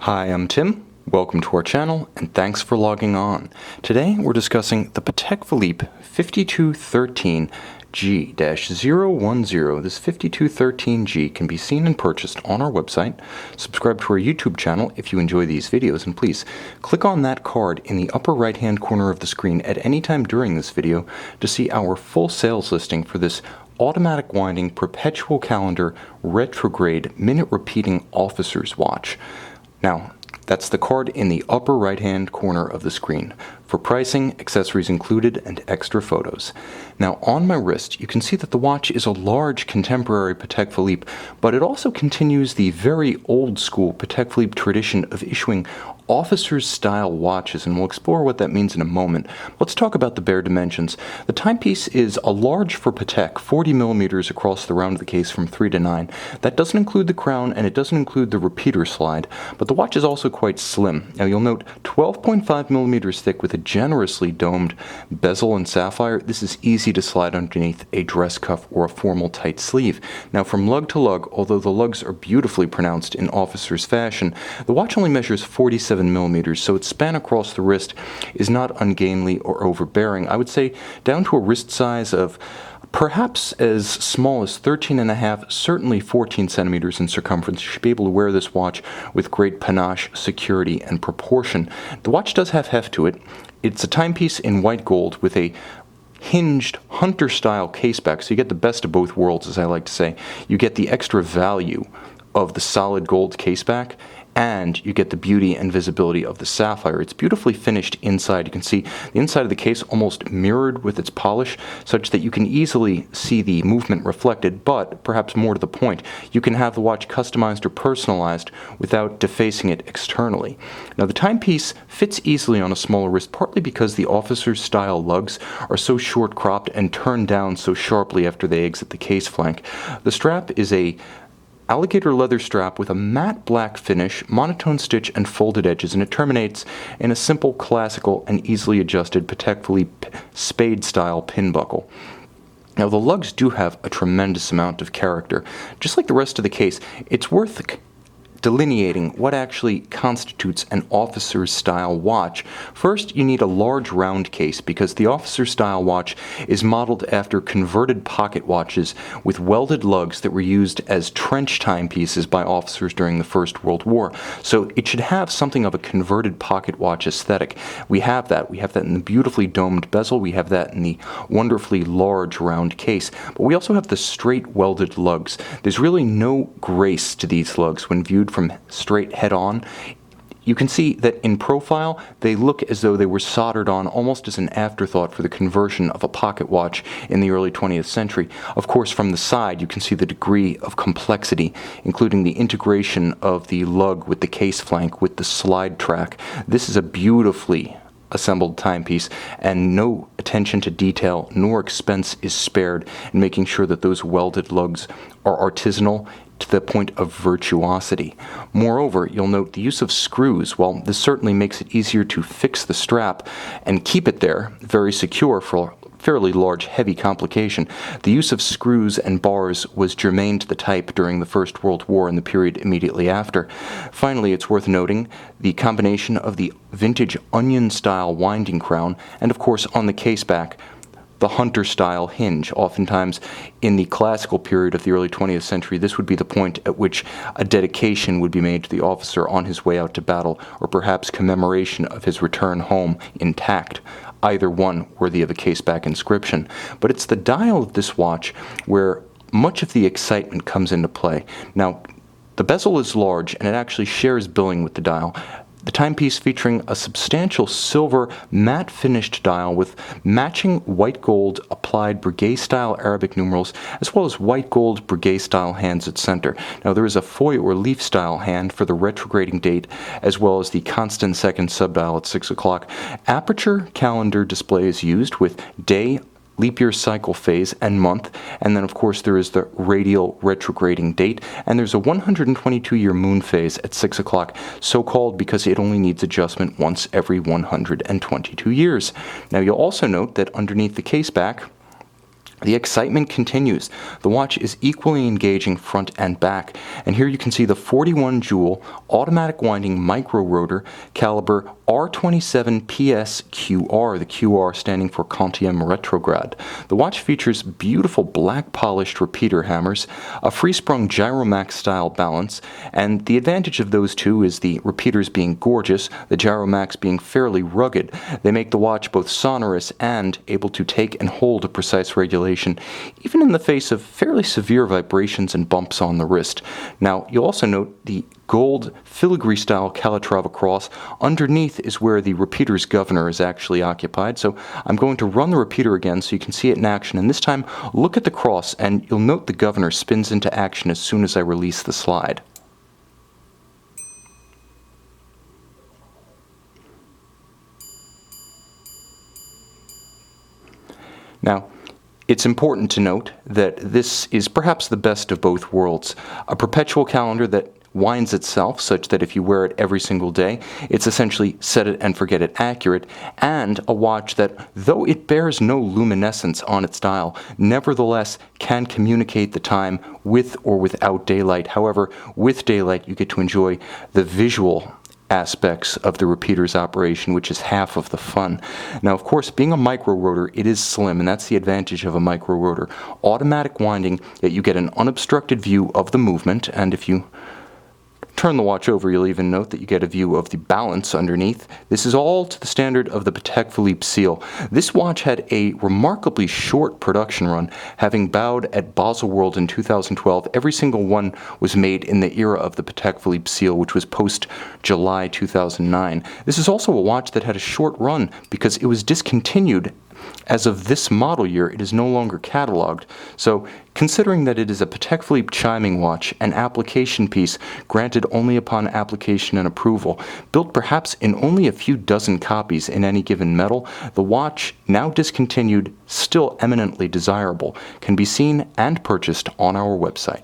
Hi, I'm Tim. Welcome to our channel, and thanks for logging on. Today, we're discussing the Patek Philippe 5213G-010. This 5213G can be seen and purchased on our website. Subscribe to our YouTube channel if you enjoy these videos, and please click on that card in the upper right-hand corner of the screen at any time during this video to see our full sales listing for this automatic winding perpetual calendar retrograde minute repeating officer's watch. Now, that's the card in the upper right-hand corner of the screen for pricing, accessories included, and extra photos. Now, on my wrist, you can see that the watch is a large contemporary Patek Philippe, but it also continues the very old-school Patek Philippe tradition of issuing officers-style watches, and we'll explore what that means in a moment. Let's talk about the bare dimensions. The timepiece is a large for Patek, 40 millimeters across the round of the case from 3 to 9. That doesn't include the crown, and it doesn't include the repeater slide, but the watch is also quite slim. Now, you'll note 12.5 millimeters thick with a generously domed bezel and sapphire. This is easy to slide underneath a dress cuff or a formal tight sleeve. Now, from lug to lug, although the lugs are beautifully pronounced in officer's fashion, the watch only measures 47 millimeters, so its span across the wrist is not ungainly or overbearing. I would say down to a wrist size of perhaps as small as 13.5, certainly 14 centimeters in circumference. You should be able to wear this watch with great panache, security, and proportion. The watch does have heft to it. It's a timepiece in white gold with a hinged hunter-style caseback, so you get the best of both worlds, as I like to say. You get the extra value of the solid gold caseback, and you get the beauty and visibility of the sapphire. It's beautifully finished inside. You can see the inside of the case almost mirrored with its polish, such that you can easily see the movement reflected, but perhaps more to the point, you can have the watch customized or personalized without defacing it externally. Now, the timepiece fits easily on a smaller wrist, partly because the officer's style lugs are so short cropped and turn down so sharply after they exit the case flank. The strap is a alligator leather strap with a matte black finish, monotone stitch, and folded edges, and it terminates in a simple, classical, and easily adjusted Patek Philippe spade-style pin buckle. Now, the lugs do have a tremendous amount of character. Just like the rest of the case, it's worth delineating what actually constitutes an officer's style watch. First, you need a large round case because the officer's style watch is modeled after converted pocket watches with welded lugs that were used as trench timepieces by officers during the First World War. So it should have something of a converted pocket watch aesthetic. We have that. We have that in the beautifully domed bezel. We have that in the wonderfully large round case. But we also have the straight welded lugs. There's really no grace to these lugs when viewed from straight head-on. You can see that in profile, they look as though they were soldered on almost as an afterthought for the conversion of a pocket watch in the early 20th century. Of course, from the side, you can see the degree of complexity, including the integration of the lug with the case flank with the slide track. This is a beautifully assembled timepiece, and no attention to detail nor expense is spared in making sure that those welded lugs are artisanal to the point of virtuosity. Moreover, you'll note the use of screws. While this certainly makes it easier to fix the strap and keep it there very secure for fairly large, heavy complication, the use of screws and bars was germane to the type during the First World War and the period immediately after. Finally, it's worth noting the combination of the vintage onion-style winding crown and, of course, on the caseback, the hunter-style hinge. Oftentimes, in the classical period of the early 20th century, this would be the point at which a dedication would be made to the officer on his way out to battle, or perhaps commemoration of his return home intact, either one worthy of a caseback inscription. But it's the dial of this watch where much of the excitement comes into play. Now, the bezel is large, and it actually shares billing with the dial. The timepiece featuring a substantial silver matte finished dial with matching white gold applied Breguet style Arabic numerals, as well as white gold Breguet style hands at center. Now, there is a foy or leaf style hand for the retrograding date, as well as the constant second subdial at 6 o'clock. Aperture calendar display is used with day, leap year cycle phase, and month, and then of course there is the radial retrograding date, and there's a 122-year moon phase at 6 o'clock, so called because it only needs adjustment once every 122 years. Now, you'll also note that underneath the caseback, The excitement continues. The watch is equally engaging front and back, and here you can see the 41 jewel automatic winding micro rotor caliber R27 PSQR, the QR standing for Quantième Retrograde. The watch features beautiful black polished repeater hammers, a free-sprung Gyromax style balance, and the advantage of those two is the repeaters being gorgeous, the Gyromax being fairly rugged. They make the watch both sonorous and able to take and hold a precise regulation, even in the face of fairly severe vibrations and bumps on the wrist. Now, you'll also note the gold filigree style Calatrava cross. Underneath is where the repeater's governor is actually occupied. So I'm going to run the repeater again so you can see it in action, and this time look at the cross and you'll note the governor spins into action as soon as I release the slide. Now, it's important to note that this is perhaps the best of both worlds. A perpetual calendar that winds itself such that if you wear it every single day, it's essentially set it and forget it accurate, and a watch that, though it bears no luminescence on its dial, nevertheless can communicate the time with or without daylight. However, with daylight you get to enjoy the visual aspects of the repeater's operation, which is half of the fun. Now, of course, being a micro rotor, it is slim, and that's the advantage of a micro rotor. Automatic winding, that you get an unobstructed view of the movement, and if you turn the watch over, you'll even note that you get a view of the balance underneath. This is all to the standard of the Patek Philippe seal. This watch had a remarkably short production run, having bowed at Baselworld in 2012. Every single one was made in the era of the Patek Philippe seal, which was post-July 2009. This is also a watch that had a short run because it was discontinued. As of this model year, it is no longer cataloged. So, considering that it is a Patek Philippe chiming watch, an application piece granted only upon application and approval, built perhaps in only a few dozen copies in any given metal, the watch, now discontinued, still eminently desirable, can be seen and purchased on our website.